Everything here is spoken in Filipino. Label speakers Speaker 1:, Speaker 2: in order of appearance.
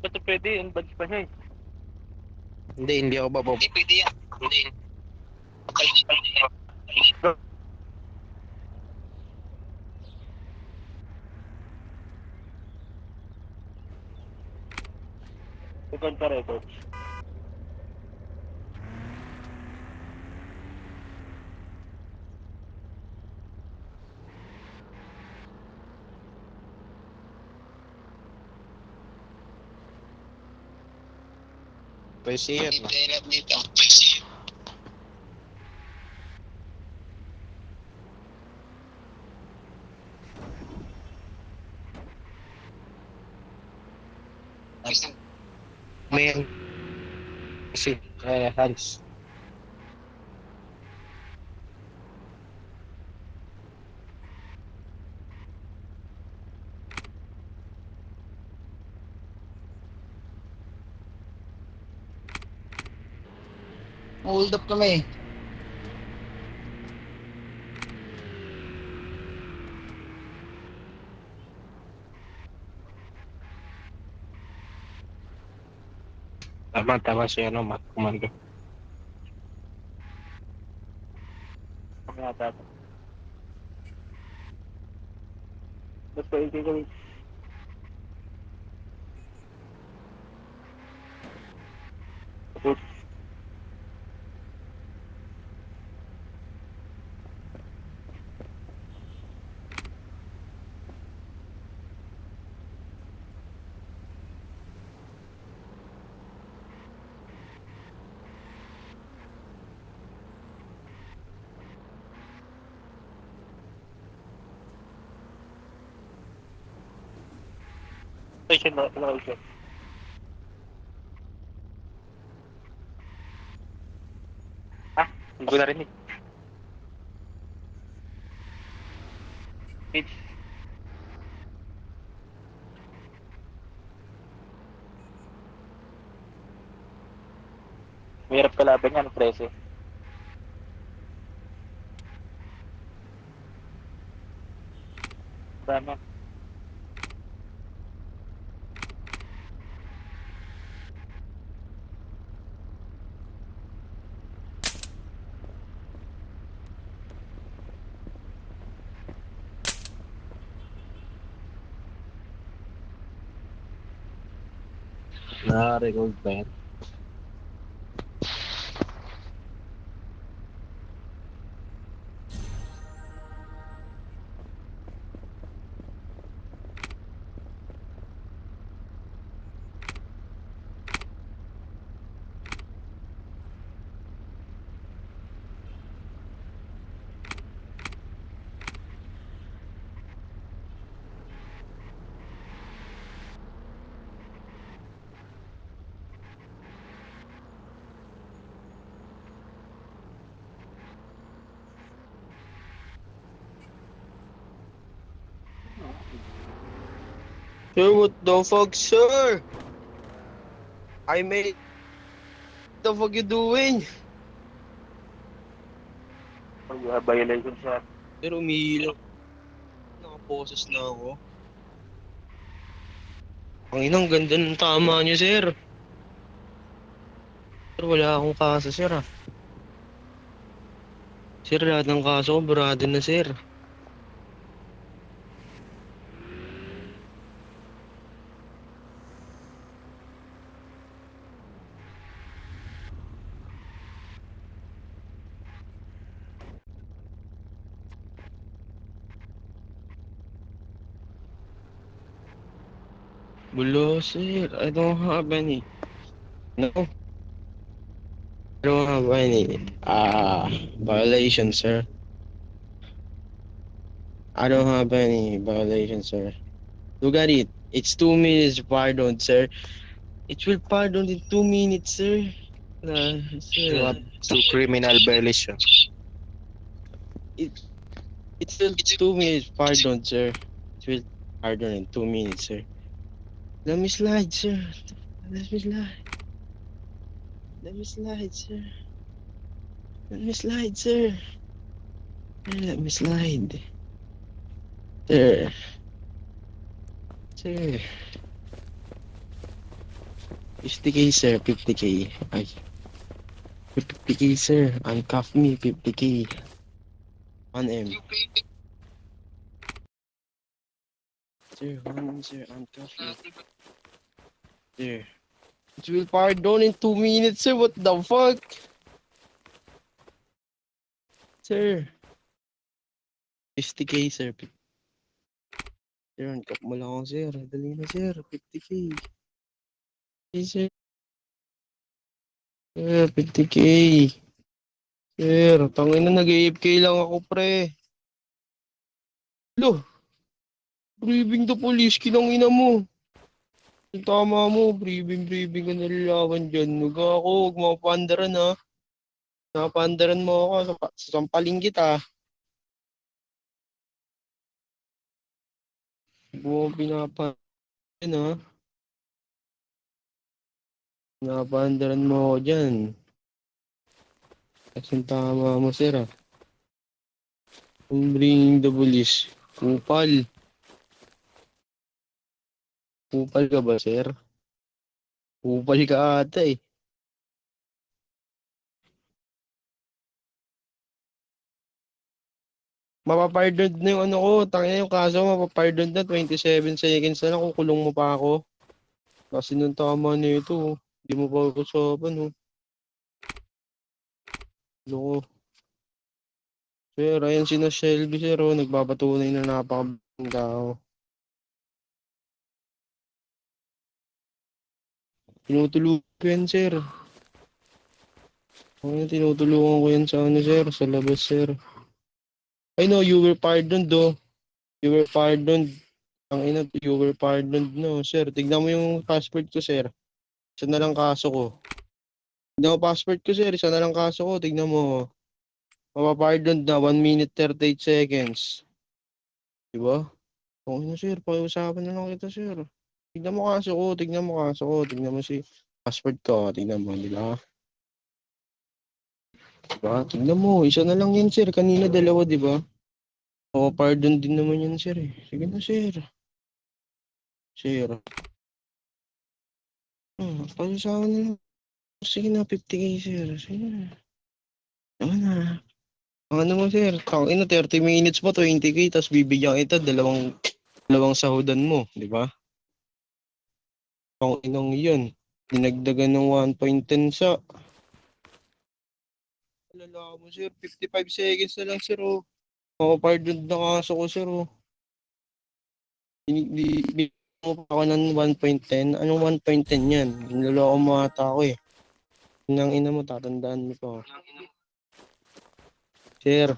Speaker 1: Ito pwede, unbadge pa siya eh.
Speaker 2: Hindi ako bababa.
Speaker 3: Hindi pwede yan. Hindi.
Speaker 1: Second pa records.
Speaker 2: Pwede yan.
Speaker 3: Hindi tayo lang dito.
Speaker 2: May si Hans.
Speaker 3: Hold up kami.
Speaker 2: Tama si ano, Commander.
Speaker 1: Kami ata. Ba't pa ikay kami? Tapos, station na siya. Ah, hindi ko narinig. Pitch. Mahirap kalaban yan, prese. Tama.
Speaker 2: Na-record ba yan? Sir, what the fuck, sir? I made... What the fuck you doing?
Speaker 1: Oh, you have violation siya.
Speaker 2: Sir, umiilaw. Nakaposes na ako. Ang inang ganda ng tama niyo, sir. Sir, wala akong kaso, sir, ah. Sir, lahat ng kaso ko, burado na, sir. Bulo, sir. I don't have any. No. I don't have any violation, sir. I don't have any violation, sir. Look at it. It's 2 minutes pardon, sir. It will pardon in 2 minutes, sir.
Speaker 4: You
Speaker 2: Sir.
Speaker 4: have two criminal violations.
Speaker 2: It's still 2 minutes pardon, sir. It will pardon in 2 minutes, sir. Let me slide, sir. Let me slide. Let me slide, sir. Let me slide, sir. Let me slide. Sir. Sir. 50k, sir. 50k. Ay. 50k, sir. Uncuff me. 50k. 1M. Sir, 1M, sir. Uncuff me. Sir. It will pardon in 2 minutes, sir. What the fuck? Sir. 50k, sir. Sir, uncuff mo lang ako, sir. Dali na, sir. 50k. Okay, sir. Sir, 50k. Sir, tangin na nag-AFK lang ako, pre. Lo, briefing the police, kinangina mo. Yung tama mo, briefing ka nalalawan dyan. Huwag ako, huwag mo pandaran ha. Napandaran mo ako, sampaling kita. Huwag mo pinapandaran ha. Napandaran mo ako dyan. Kasi yung tama mo, sir ha. Bring the police. Kupal. Kupal ka ba, sir? Kupal ka ata eh. Mapapardon na yung ano ko. Tangina yung kaso, mapapardon na. 27 seconds na lang. Kukulong mo pa ako. Kasi nung tama na ito. Hindi mo pa usapan, oh. Loko. Sir, ayan si na Shelby, sir, oh. Nagbabatunay na napakabang tao. Tinutulungan ko yan, sir. Ayan, tinutulungan ko yan sa ano, sir. Sa labas, sir. I know, you were pardoned, do. You were pardoned. Ang ina, you were pardoned, no, sir. Tignan mo yung passport ko, sir. Isa na lang kaso ko. Tignan mo passport ko, sir. Isa na lang kaso ko. Tignan mo. Mapapardoned na. 1 minute 38 seconds. Diba? Okay na, sir. Pakiusapan na lang kita, sir. Tignan mo kaso ko. Tignan mo kaso ko. Tignan mo si passport ko. Tignan mo, di ba? Diba? Tignan mo. Isa na lang yan, sir. Kanina dalawa, di ba? Pardon din naman yan, sir. Eh. Sige na, sir. Sir. Pakiusapan na lang. Sige na, 50k, sir. Sige na. Ano na? Ang ano mo, sir? Tangin na, 30 minutes pa, 20k, tapos bibigyan kita, dalawang sahudan mo, di ba? Tangin nang yun. Dinagdagan ng 1.10 sa... Alala mo, sir. 55 seconds na lang, sir, oh. Pardon na kaso ko, sir, oh. Binigyan mo pa ako ng 1.10. Anong 1.10 yan? Niloloko mo ata ako, eh. Nang ina mo, tatandaan mo pa. Sir,